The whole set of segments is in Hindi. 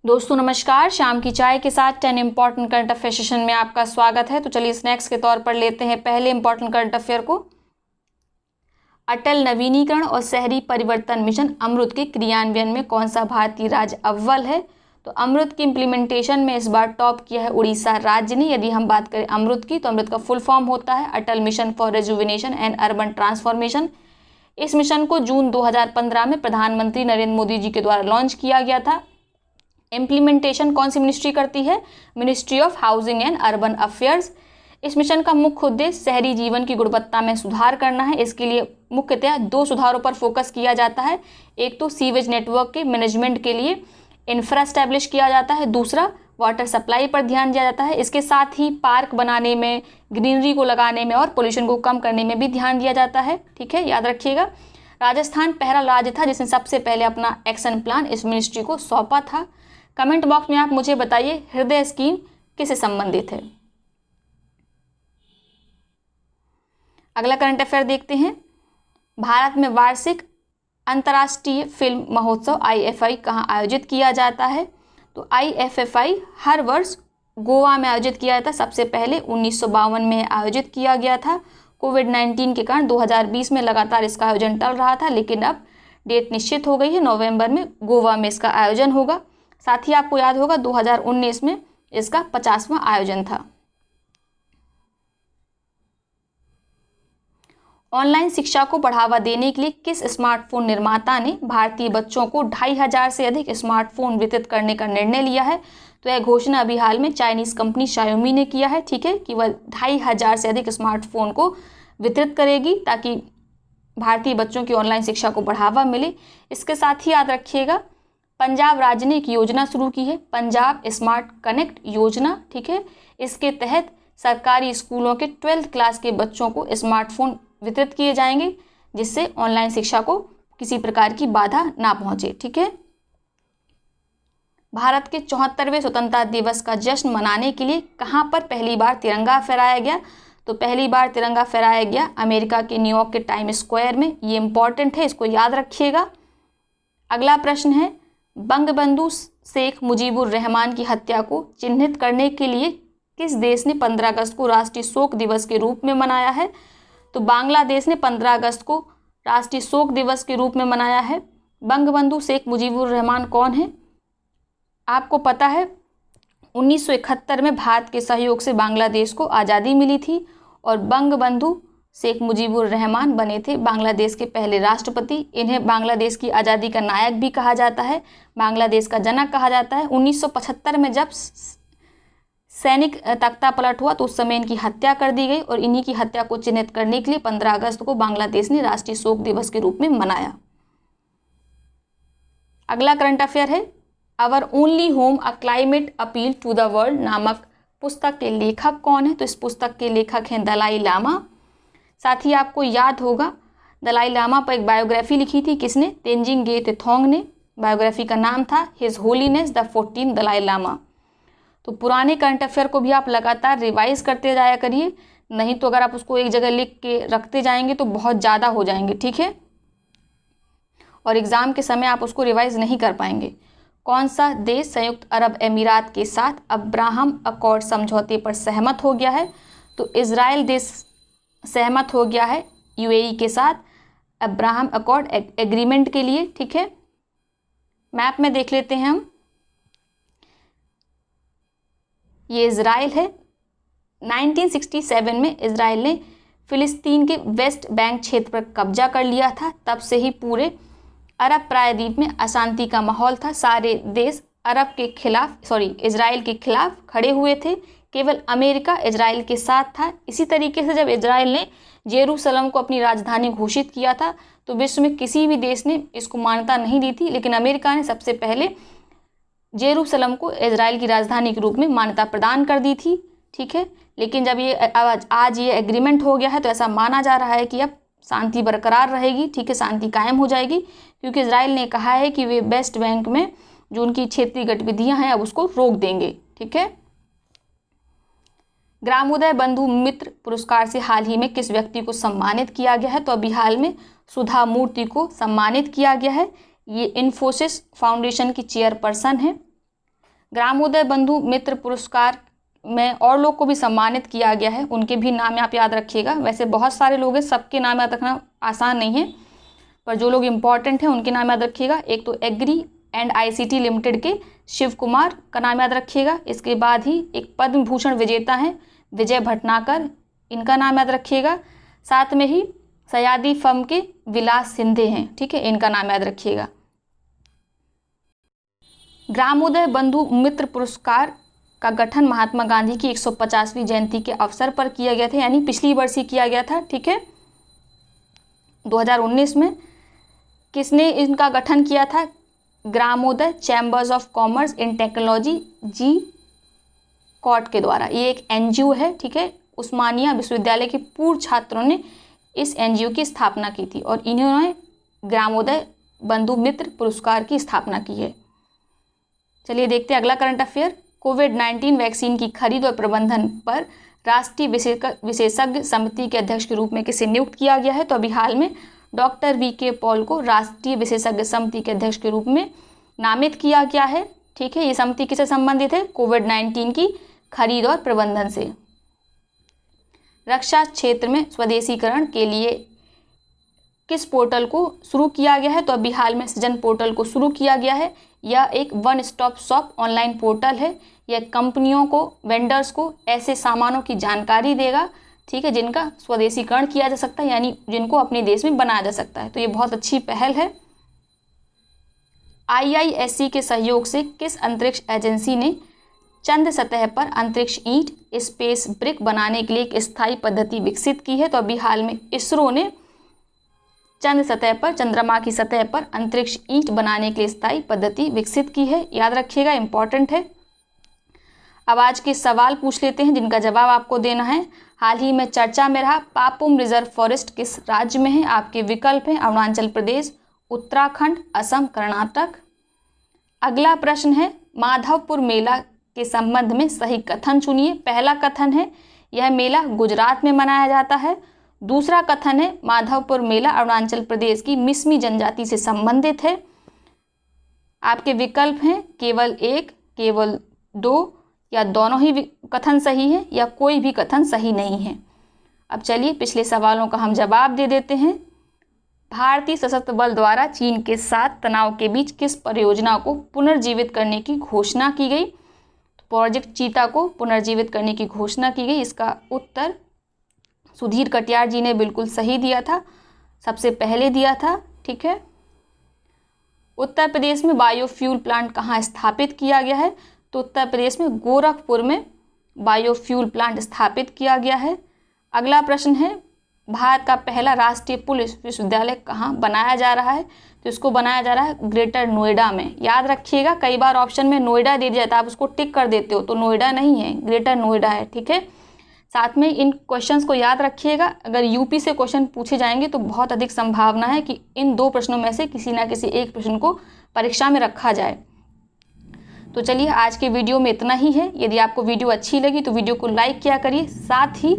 दोस्तों नमस्कार, शाम की चाय के साथ 10 इंपॉर्टेंट करंट अफेयर सेशन में आपका स्वागत है। तो चलिए स्नैक्स के तौर पर लेते हैं पहले इंपॉर्टेंट करंट अफेयर को। अटल नवीनीकरण और शहरी परिवर्तन मिशन अमृत के क्रियान्वयन में कौन सा भारतीय राज्य अव्वल है? तो अमृत की इम्प्लीमेंटेशन में इस बार टॉप किया है उड़ीसा राज्य ने। यदि हम बात करें अमृत की, तो अमृत का फुल फॉर्म होता है Atal mission for rejuvenation and urban transformation. इस मिशन को जून 2015 में प्रधानमंत्री नरेंद्र मोदी जी के द्वारा लॉन्च किया गया था। इम्प्लीमेंटेशन कौन सी मिनिस्ट्री करती है? Ministry of housing and urban affairs. इस मिशन का मुख्य उद्देश्य शहरी जीवन की गुणवत्ता में सुधार करना है। इसके लिए मुख्यतः दो सुधारों पर फोकस किया जाता है। एक तो सीवेज नेटवर्क के मैनेजमेंट के लिए इंफ्रा एस्टैब्लिश किया जाता है, दूसरा वाटर सप्लाई पर ध्यान दिया जाता है। इसके साथ ही पार्क बनाने में, ग्रीनरी को लगाने में और पोल्यूशन को कम करने में भी ध्यान दिया जाता है। ठीक है, याद रखिएगा। राजस्थान पहला राज्य था जिसने सबसे पहले अपना एक्शन प्लान इस मिनिस्ट्री को सौंपा था। कमेंट बॉक्स में आप मुझे बताइए हृदय स्कीम किससे संबंधित है। अगला करंट अफेयर देखते हैं। भारत में वार्षिक अंतर्राष्ट्रीय फिल्म महोत्सव IFFI कहाँ आयोजित किया जाता है? तो IFFI हर वर्ष गोवा में आयोजित किया जाता है। सबसे पहले 1952 में आयोजित किया गया था। कोविड-19 के कारण 2020 में लगातार इसका आयोजन टल रहा था, लेकिन अब डेट निश्चित हो गई है। नवंबर में गोवा में इसका आयोजन होगा। साथ ही आपको याद होगा 2019 में इसका 50वां आयोजन था। ऑनलाइन शिक्षा को बढ़ावा देने के लिए किस स्मार्टफोन निर्माता ने भारतीय बच्चों को 2500 से अधिक स्मार्टफोन वितरित करने का निर्णय लिया है? तो यह घोषणा अभी हाल में चाइनीज कंपनी Xiaomi ने किया है। ठीक है, कि वह 2500 से अधिक स्मार्टफोन को वितरित करेगी ताकि भारतीय बच्चों की ऑनलाइन शिक्षा को बढ़ावा मिले। इसके साथ ही याद रखिएगा पंजाब राज्य ने एक योजना शुरू की है, पंजाब स्मार्ट कनेक्ट योजना। ठीक है, इसके तहत सरकारी स्कूलों के 12th क्लास के बच्चों को स्मार्टफोन वितरित किए जाएंगे, जिससे ऑनलाइन शिक्षा को किसी प्रकार की बाधा ना पहुंचे। ठीक है, भारत के 74वें स्वतंत्रता दिवस का जश्न मनाने के लिए कहां पर पहली बार तिरंगा फहराया गया? तो पहली बार तिरंगा फहराया गया अमेरिका के न्यूयॉर्क के टाइम स्क्वायर में। ये इंपॉर्टेंट है, इसको याद रखिएगा। अगला प्रश्न है, बंगबंधु शेख मुजीबुर रहमान की हत्या को चिन्हित करने के लिए किस देश ने 15 अगस्त को राष्ट्रीय शोक दिवस के रूप में मनाया है? तो बांग्लादेश ने 15 अगस्त को राष्ट्रीय शोक दिवस के रूप में मनाया है। बंगबंधु शेख मुजीबुर रहमान कौन है? आपको पता है 1971 में भारत के सहयोग से बांग्लादेश को आज़ादी मिली थी और बंगबंधु शेख मुजीबुर रहमान बने थे बांग्लादेश के पहले राष्ट्रपति। इन्हें बांग्लादेश की आज़ादी का नायक भी कहा जाता है, बांग्लादेश का जनक कहा जाता है। 1975 में जब सैनिक तख्ता पलट हुआ तो उस समय इनकी हत्या कर दी गई और इन्हीं की हत्या को चिन्हित करने के लिए 15 अगस्त को बांग्लादेश ने राष्ट्रीय शोक दिवस के रूप में मनाया। अगला करंट अफेयर है, our only home a climate appeal to the world नामक पुस्तक के लेखक कौन है? तो इस पुस्तक के लेखक हैं दलाई लामा। साथ ही आपको याद होगा दलाई लामा पर एक बायोग्राफी लिखी थी, किसने? तेंजिंग गेते थोंग ने। बायोग्राफी का नाम था his holiness the 14th Dalai Lama. तो पुराने करंट अफेयर को भी आप लगातार रिवाइज करते जाया करिए, नहीं तो अगर आप उसको एक जगह लिख के रखते जाएंगे तो बहुत ज़्यादा हो जाएंगे। ठीक है, और एग्ज़ाम के समय आप उसको रिवाइज नहीं कर पाएंगे। कौन सा देश संयुक्त अरब अमीरात के साथ अब्राहम अकॉर्ड समझौते पर सहमत हो गया है? तो इजराइल देश सहमत हो गया है UAE के साथ अब्राहम अकॉर्ड एग्रीमेंट के लिए। ठीक है, मैप में देख लेते हैं हम। ये इजराइल है। 1967 में इजराइल ने फिलिस्तीन के वेस्ट बैंक क्षेत्र पर कब्जा कर लिया था। तब से ही पूरे अरब प्रायद्वीप में अशांति का माहौल था। सारे देश इजराइल के खिलाफ खड़े हुए थे। केवल अमेरिका इजराइल के साथ था। इसी तरीके से जब इजराइल ने जेरूसलम को अपनी राजधानी घोषित किया था तो विश्व में किसी भी देश ने इसको मान्यता नहीं दी थी, लेकिन अमेरिका ने सबसे पहले जेरूसलम को इजराइल की राजधानी के रूप में मान्यता प्रदान कर दी थी। ठीक है, लेकिन जब ये आज ये एग्रीमेंट हो गया है तो ऐसा माना जा रहा है कि अब शांति बरकरार रहेगी। ठीक है, शांति कायम हो जाएगी, क्योंकि इजराइल ने कहा है कि वे वेस्ट बैंक में जो उनकी क्षेत्रीय गतिविधियां हैं अब उसको रोक देंगे। ठीक है, ग्रामोदय बंधु मित्र पुरस्कार से हाल ही में किस व्यक्ति को सम्मानित किया गया है? तो अभी हाल में सुधा मूर्ति को सम्मानित किया गया है। ये इन्फोसिस फाउंडेशन की चेयरपर्सन है। ग्रामोदय बंधु मित्र पुरस्कार में और लोग को भी सम्मानित किया गया है, उनके भी नाम आप याद रखिएगा। वैसे बहुत सारे लोग हैं, सबके नाम याद रखना आसान नहीं है, पर जो लोग इंपॉर्टेंट हैं उनके नाम याद रखिएगा। एक तो एग्री एंड ICT लिमिटेड के शिव कुमार का नाम याद रखिएगा। इसके बाद ही एक पद्म भूषण विजेता हैं विजय भटनागर, इनका नाम याद रखिएगा। साथ में ही सयादी फर्म के विलास सिंधे हैं, ठीक है, इनका नाम याद रखिएगा। ग्रामोदय बंधु मित्र पुरस्कार का गठन महात्मा गांधी की 150वीं जयंती के अवसर पर किया गया था, यानी पिछली वर्ष ही किया गया था, ठीक है, 2019 में। किसने इनका गठन किया था? Gramodaya chambers of commerce in technology जी कॉट के द्वारा। ये एक NGO है, ठीक है, उस्मानिया विश्वविद्यालय के पूर्व छात्रों ने इस NGO की स्थापना की थी और इन्होंने ग्रामोदय बंधु मित्र पुरस्कार की स्थापना की है। चलिए देखते हैं अगला करंट अफेयर। कोविड-19 वैक्सीन की खरीद और प्रबंधन पर राष्ट्रीय विशेषज्ञ समिति के अध्यक्ष के रूप में किसे नियुक्त किया गया है? तो अभी हाल में डॉक्टर VK पॉल को राष्ट्रीय विशेषज्ञ समिति के अध्यक्ष के रूप में नामित किया गया है, ठीक है। ये समिति किससे संबंधित है? कोविड-19 की खरीद और प्रबंधन से। रक्षा क्षेत्र में स्वदेशीकरण के लिए किस पोर्टल को शुरू किया गया है? तो अभी हाल में सृजन पोर्टल को शुरू किया गया है। यह एक one stop shop online portal है। यह कंपनियों को, वेंडर्स को ऐसे सामानों की जानकारी देगा, ठीक है, जिनका स्वदेशीकरण किया जा सकता है, यानी जिनको अपने देश में बनाया जा सकता है। तो ये बहुत अच्छी पहल है। IISc के सहयोग से किस अंतरिक्ष एजेंसी ने चंद्र सतह पर अंतरिक्ष ईंट स्पेस ब्रिक बनाने के लिए एक स्थायी पद्धति विकसित की है? तो अभी हाल में इसरो ने चंद्र सतह पर, चंद्रमा की सतह पर अंतरिक्ष ईंट बनाने के लिए स्थायी पद्धति विकसित की है, याद रखिएगा, इंपॉर्टेंट है। अब आज के सवाल पूछ लेते हैं जिनका जवाब आपको देना है। हाल ही में चर्चा में रहा पापुम रिजर्व फॉरेस्ट किस राज्य में है? आपके विकल्प हैं अरुणाचल प्रदेश, उत्तराखंड, असम, कर्नाटक। अगला प्रश्न है माधवपुर मेला के संबंध में सही कथन चुनिए। पहला कथन है यह मेला गुजरात में मनाया जाता है। दूसरा कथन है माधवपुर मेला अरुणाचल प्रदेश की मिसमी जनजाति से संबंधित है। आपके विकल्प हैं केवल एक, केवल दो, या दोनों ही कथन सही है, या कोई भी कथन सही नहीं है। अब चलिए पिछले सवालों का हम जवाब दे देते हैं। भारतीय सशस्त्र बल द्वारा चीन के साथ तनाव के बीच किस परियोजना को पुनर्जीवित करने की घोषणा की गई? प्रोजेक्ट चीता को पुनर्जीवित करने की घोषणा की गई। इसका उत्तर सुधीर कटियार जी ने बिल्कुल सही दिया था, सबसे पहले दिया था, ठीक है। उत्तर प्रदेश में बायोफ्यूल प्लांट कहाँ स्थापित किया गया है? तो उत्तर प्रदेश में गोरखपुर में बायोफ्यूल प्लांट स्थापित किया गया है। अगला प्रश्न है भारत का पहला राष्ट्रीय पुलिस विश्वविद्यालय कहाँ बनाया जा रहा है? तो इसको बनाया जा रहा है ग्रेटर नोएडा में। याद रखिएगा, कई बार ऑप्शन में नोएडा दे दिया था, आप उसको टिक कर देते हो, तो नोएडा नहीं है, ग्रेटर नोएडा है, ठीक है। साथ में इन क्वेश्चंस को याद रखिएगा, अगर यूपी से क्वेश्चन पूछे जाएंगे तो बहुत अधिक संभावना है कि इन दो प्रश्नों में से किसी ना किसी एक प्रश्न को परीक्षा में रखा जाए। तो चलिए आज के वीडियो में इतना ही है। यदि आपको वीडियो अच्छी लगी तो वीडियो को लाइक किया करिए, साथ ही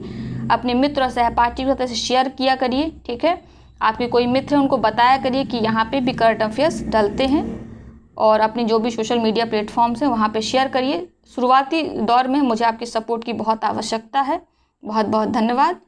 अपने मित्र और सहपाठियों के साथ शेयर किया करिए, ठीक है। आपके कोई मित्र हैं उनको बताया करिए कि यहाँ पे भी करंट अफेयर्स डलते हैं, और अपने जो भी सोशल मीडिया प्लेटफॉर्म्स हैं वहाँ पे शेयर करिए। शुरुआती दौर में मुझे आपकी सपोर्ट की बहुत आवश्यकता है। बहुत बहुत धन्यवाद।